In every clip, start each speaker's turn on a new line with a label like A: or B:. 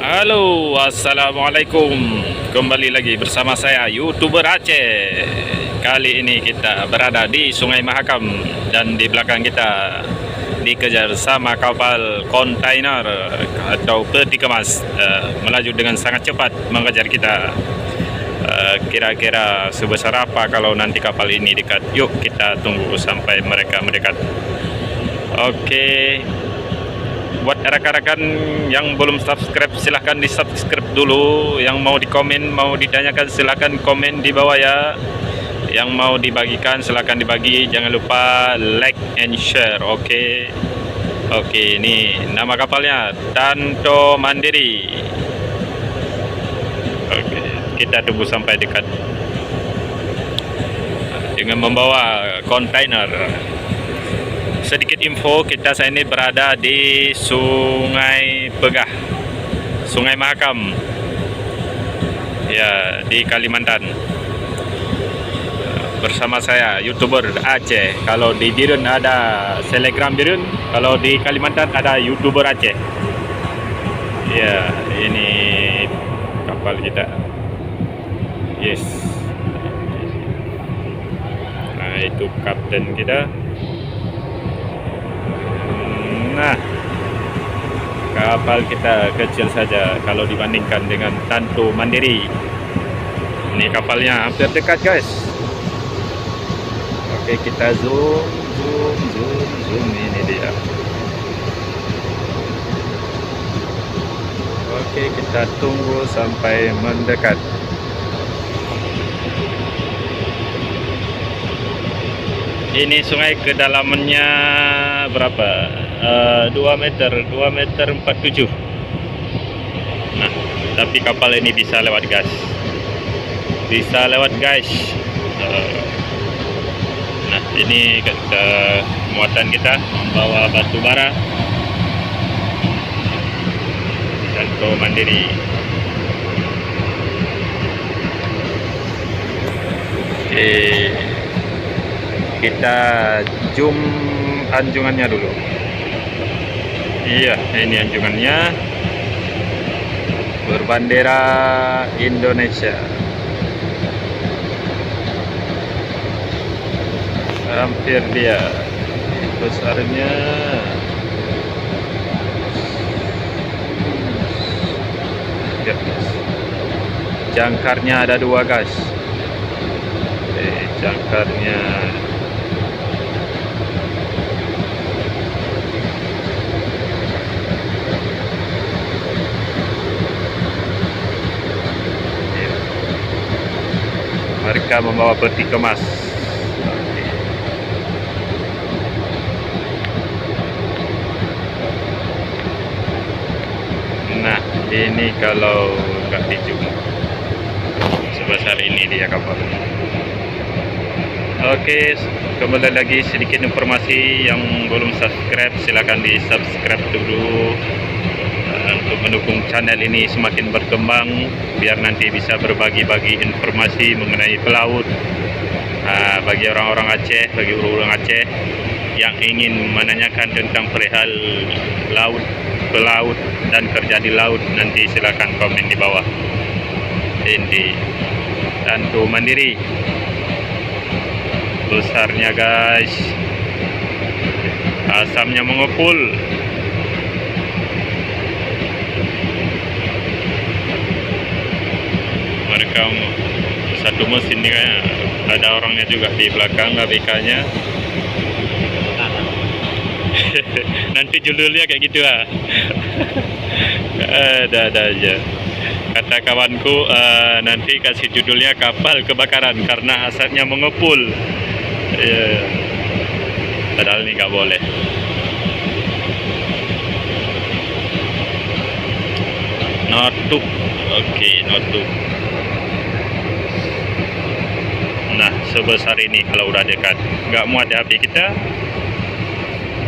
A: Halo, assalamualaikum. Kembali lagi bersama saya, YouTuber Aceh. Kali ini kita berada di Sungai Mahakam dan di belakang kita dikejar sama kapal kontainer atau peti kemas, melaju dengan sangat cepat mengejar kita. Kira-kira sebesar apa kalau nanti kapal ini dekat? Yuk kita tunggu sampai mereka mendekat. Oke. Buat rekan-rekan yang belum subscribe, silahkan di subscribe dulu. Yang mau dikomen, mau ditanyakan, silahkan komen di bawah ya. Yang mau dibagikan silahkan dibagi. Jangan lupa like and share. Oke. Oke, ini nama kapalnya Tanto Mandiri. Oke, kita tunggu sampai dekat dengan membawa kontainer. Sedikit info, kita saat ini berada di Sungai Pegah, Sungai Mahakam, ya, di Kalimantan. Bersama saya, YouTuber Aceh. Kalau di Birun ada Selegram Birun, kalau di Kalimantan ada YouTuber Aceh. Ya, ini kapal kita. Yes. Nah, itu kapten kita. Nah, kapal kita kecil saja kalau dibandingkan dengan Tanto Mandiri. Ini kapalnya hampir dekat, guys. Oke, kita zoom. Ini dia. Oke, kita tunggu sampai mendekat. Ini sungai kedalamannya berapa? 2 meter 47. Nah, tapi kapal ini bisa lewat gas. Nah, ini muatan kita membawa batu bara Tanto Mandiri. Oke, kita zoom anjungannya dulu. Iya, ini anjungannya berbendera Indonesia. Hampir dia besarnya. Ya, jangkarnya ada 2, guys. Jangkarnya mereka membawa peti kemas. Nah, ini kalau nggak dijum sebesar ini dia kapal. Oke, kembali lagi sedikit informasi. Yang belum subscribe silakan di subscribe dulu, untuk mendukung channel ini semakin berkembang, biar nanti bisa berbagi-bagi informasi mengenai pelaut, bagi orang-orang Aceh, bagi orang-orang Aceh yang ingin menanyakan tentang perihal laut, pelaut dan kerja di laut, nanti silakan komen di bawah. Ini Tanto Mandiri besarnya, guys. Asamnya mengepul. Mereka satu mesin nih, kayaknya ada orangnya juga di belakang ABK-nya. Nanti judulnya kayak gitu lah. Ada aja. Kata kawanku, nanti kasih judulnya kapal kebakaran karena asapnya mengepul. Padahal ini nggak boleh. Notuk. Oke, notuk. Nah, sebesar ini kalau udah dekat, nggak muat di HP kita.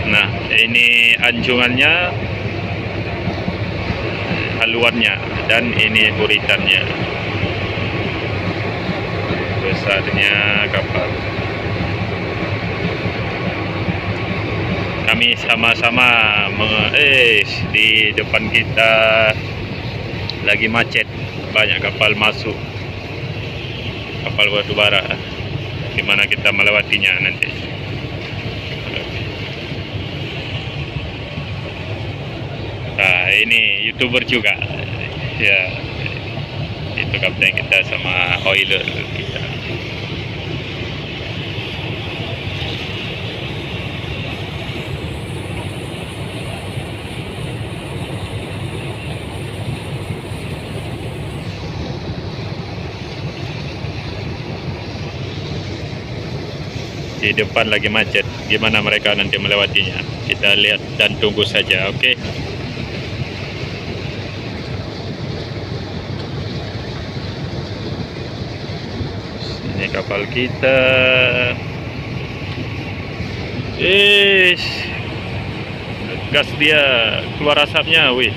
A: Nah, ini anjungannya, haluannya, dan ini buritannya. Besarnya kapal. Kami sama-sama di depan kita lagi macet, banyak kapal masuk, kapal batubara. Di mana kita melewatinya nanti. Nah, ini YouTuber juga. Ya, itu kapten kita sama oiler kita. Di depan lagi macet, gimana mereka nanti melewatinya, kita lihat dan tunggu saja. Oke. Ini kapal kita. Gas dia, keluar asapnya, wih,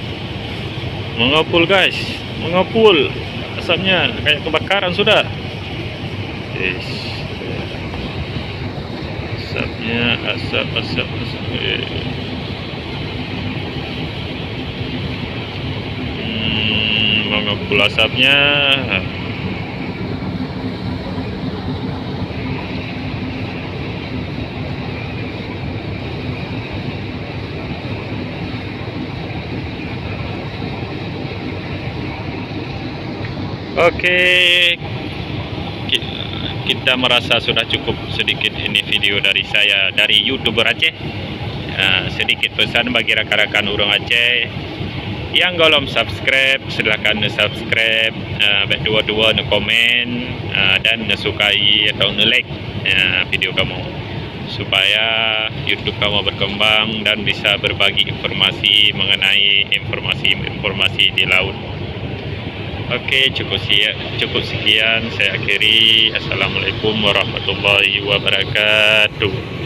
A: mengepul guys, mengepul asapnya kayak kebakaran sudah. Asap. Mengepul asapnya. Oke, kita merasa sudah cukup sedikit ini video dari saya, dari YouTuber Aceh. Sedikit pesan bagi rekan-rekan urang Aceh yang belum subscribe, silahkan subscribe, dua-dua komen, dan sukai atau like video kamu, supaya YouTube kamu berkembang dan bisa berbagi informasi mengenai informasi di laut. Oke, cukup sekian saya akhiri. Assalamualaikum warahmatullahi wabarakatuh.